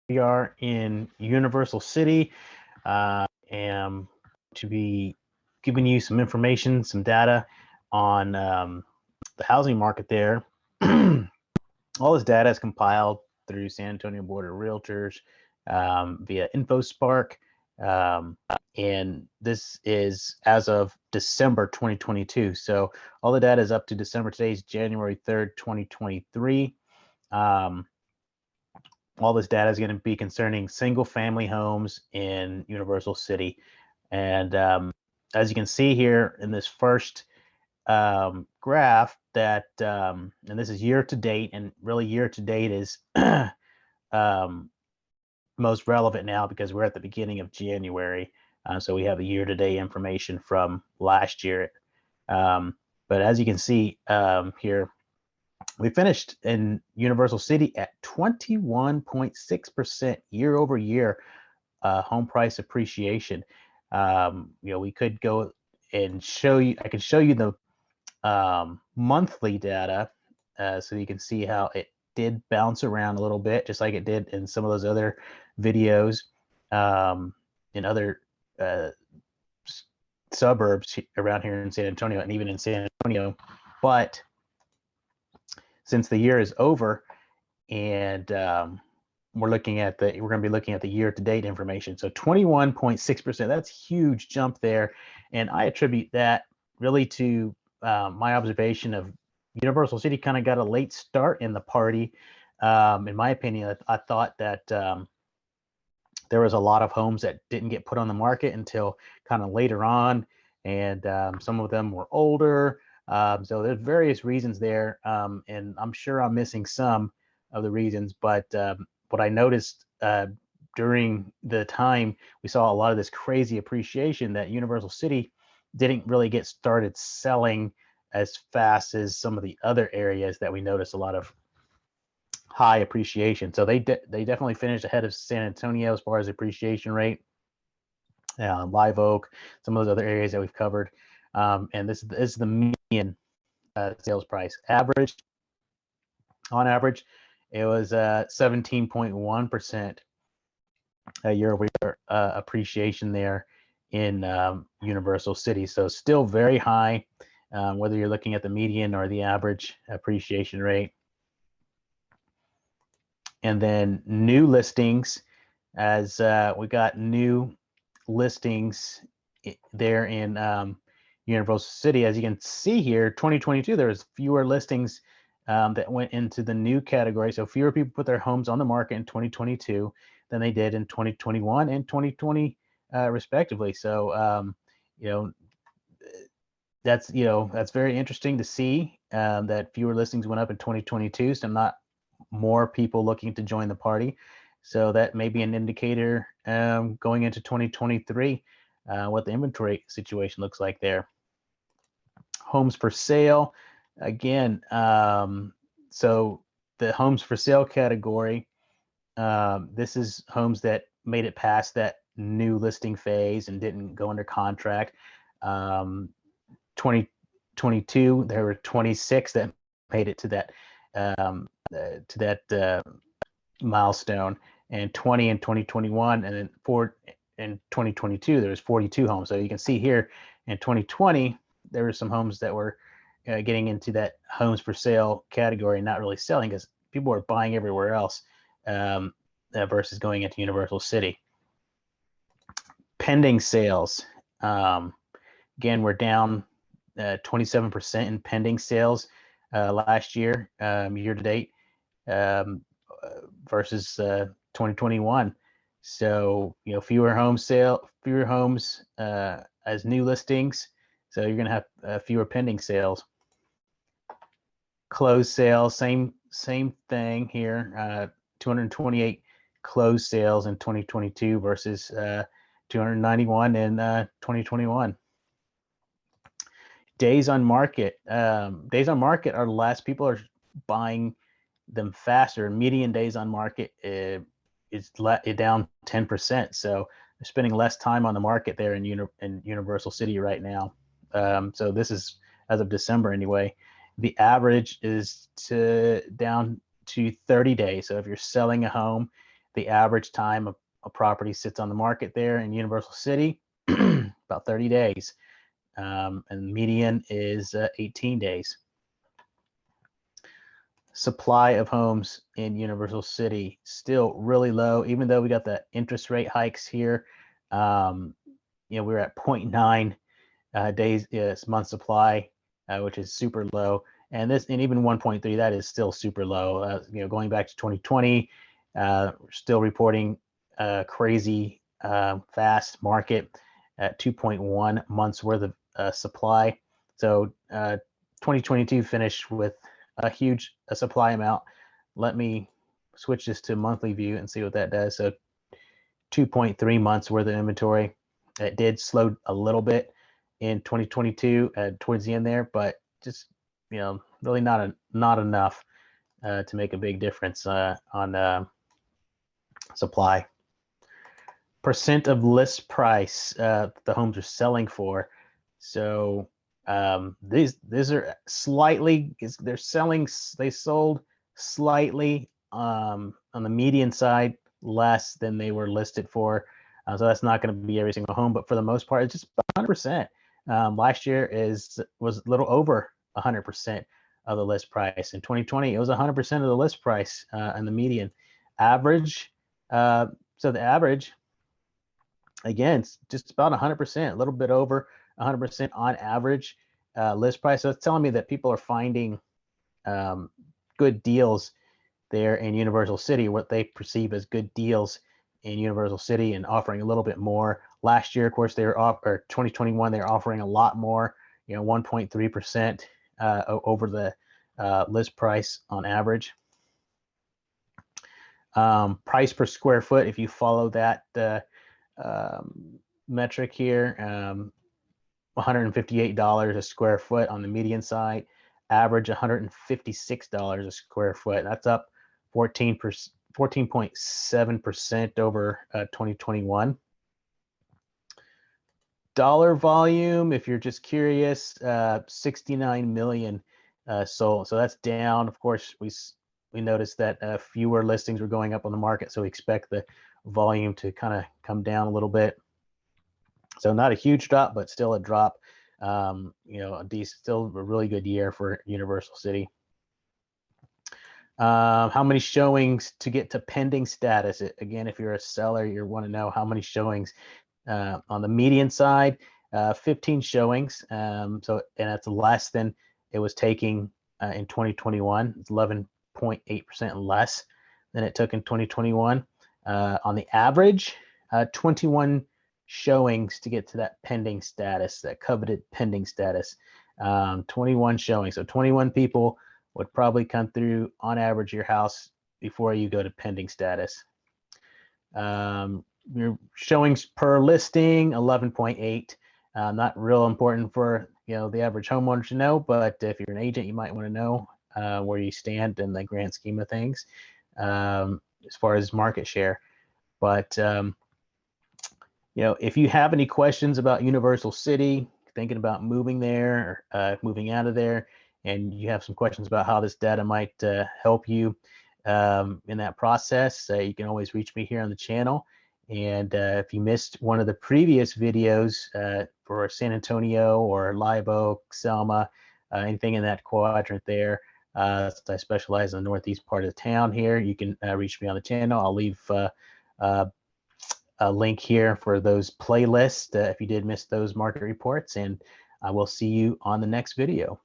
We are in Universal City. Am to be giving you some information, some data on the housing market there. All this data is compiled through San Antonio Board of Realtors via InfoSpark. Um, and this is as of December 2022. So all the data is up to December. Today is January 3rd, 2023. All this data is going to be concerning single family homes in Universal City. And as you can see here in this first graph that, and this is year to date, and really year to date is most relevant now because we're at the beginning of January. So we have the year to date information from last year. But as you can see here, we finished in Universal City at 21.6% year over year home price appreciation. We could go and show you, I could show you the monthly data so you can see how it did bounce around a little bit, just like it did in some of those other videos in other suburbs around here in San Antonio and even in San Antonio. But since the year is over and we're going to be looking at the year to date information. So 21.6%, that's a huge jump there. And I attribute that really to my observation of Universal City kind of got a late start in the party. In my opinion, I thought that there was a lot of homes that didn't get put on the market until kind of later on. And some of them were older. So there's various reasons there. And I'm sure I'm missing some of the reasons, but what I noticed during the time we saw a lot of this crazy appreciation, that Universal City didn't really get started selling as fast as some of the other areas that we noticed a lot of high appreciation. So they definitely finished ahead of San Antonio as far as appreciation rate. Live Oak, some of those other areas that we've covered. And this is the median sales price. On average, it was 17.1% year over year appreciation there in Universal City. So still very high, whether you're looking at the median or the average appreciation rate. And then new listings, as we got new listings there in Universal City. As you can see here, 2022, there was fewer listings that went into the new category. So fewer people put their homes on the market in 2022 than they did in 2021 and 2020, respectively. So, that's very interesting to see that fewer listings went up in 2022. So not more people looking to join the party. So that may be an indicator going into 2023, what the inventory situation looks like there. Homes for sale, again, so the homes for sale category, this is homes that made it past that new listing phase and didn't go under contract. 2022, there were 26 that made it to that milestone, and 20 in 2021, and then in 2022 there was 42 homes. So you can see here in 2020 there were some homes that were getting into that homes for sale category and not really selling because people were buying everywhere else versus going into Universal City. Pending sales, again, we're down 27% in pending sales last year, year to date, versus 2021. So fewer homes as new listings. So you're going to have fewer pending sales. Closed sales, same thing here. 228 closed sales in 2022 versus 291 in 2021. Days on market. Days on market are less. People are buying them faster. Median days on market is down 10%. So they're spending less time on the market there in Universal City right now. So this is as of December anyway. The average is down to 30 days. So if you're selling a home, the average time a property sits on the market there in Universal City, about 30 days. And the median is 18 days. Supply of homes in Universal City still really low, even though we got the interest rate hikes here. We're at 0.9 days month supply, which is super low. And even 1.3, that is still super low. Going back to 2020, we're still reporting crazy fast market at 2.1 months worth of supply. So 2022 finished with a huge supply amount. Let me switch this to monthly view and see what that does. So 2.3 months worth of inventory. It did slow a little bit in 2022 towards the end there, but just really not enough to make a big difference on supply. Percent of list price the homes are selling for. So these are slightly, they sold slightly on the median side less than they were listed for. So that's not going to be every single home, but for the most part, it's just about 100%. Last year was a little over 100% of the list price. In 2020, it was 100% of the list price and the median average. So the average, again, it's just about 100%, a little bit over 100% on average list price. So it's telling me that people are finding good deals there in Universal City, what they perceive as good deals in Universal City, and offering a little bit more. Last year, of course, they were or 2021, they were offering a lot more, 1.3% over the list price on average. Price per square foot, if you follow that metric here, $158 a square foot on the median side, average $156 a square foot. That's up 14.7% over 2021. Dollar volume, if you're just curious, 69 million sold. So that's down. Of course, we noticed that fewer listings were going up on the market, so we expect the volume to kind of come down a little bit. So not a huge drop, but still a drop. Still a really good year for Universal City. How many showings to get to pending status? Again, if you're a seller, you want to know how many showings. On the median side, 15 showings. And that's less than it was taking in 2021. It's 11.8% less than it took in 2021. On the average, 21 showings to get to that pending status, that coveted pending status. 21 showings. So 21 people would probably come through on average your house before you go to pending status. Your showings per listing, 11.8. Not real important for the average homeowner to know, but if you're an agent, you might want to know where you stand in the grand scheme of things as far as market share. But if you have any questions about Universal City, thinking about moving there or moving out of there, and you have some questions about how this data might help you in that process, you can always reach me here on the channel. And if you missed one of the previous videos for San Antonio or Live Oak, Selma, anything in that quadrant there, I specialize in the northeast part of the town here. You can reach me on the channel. I'll leave a link here for those playlists if you did miss those market reports, and I will see you on the next video.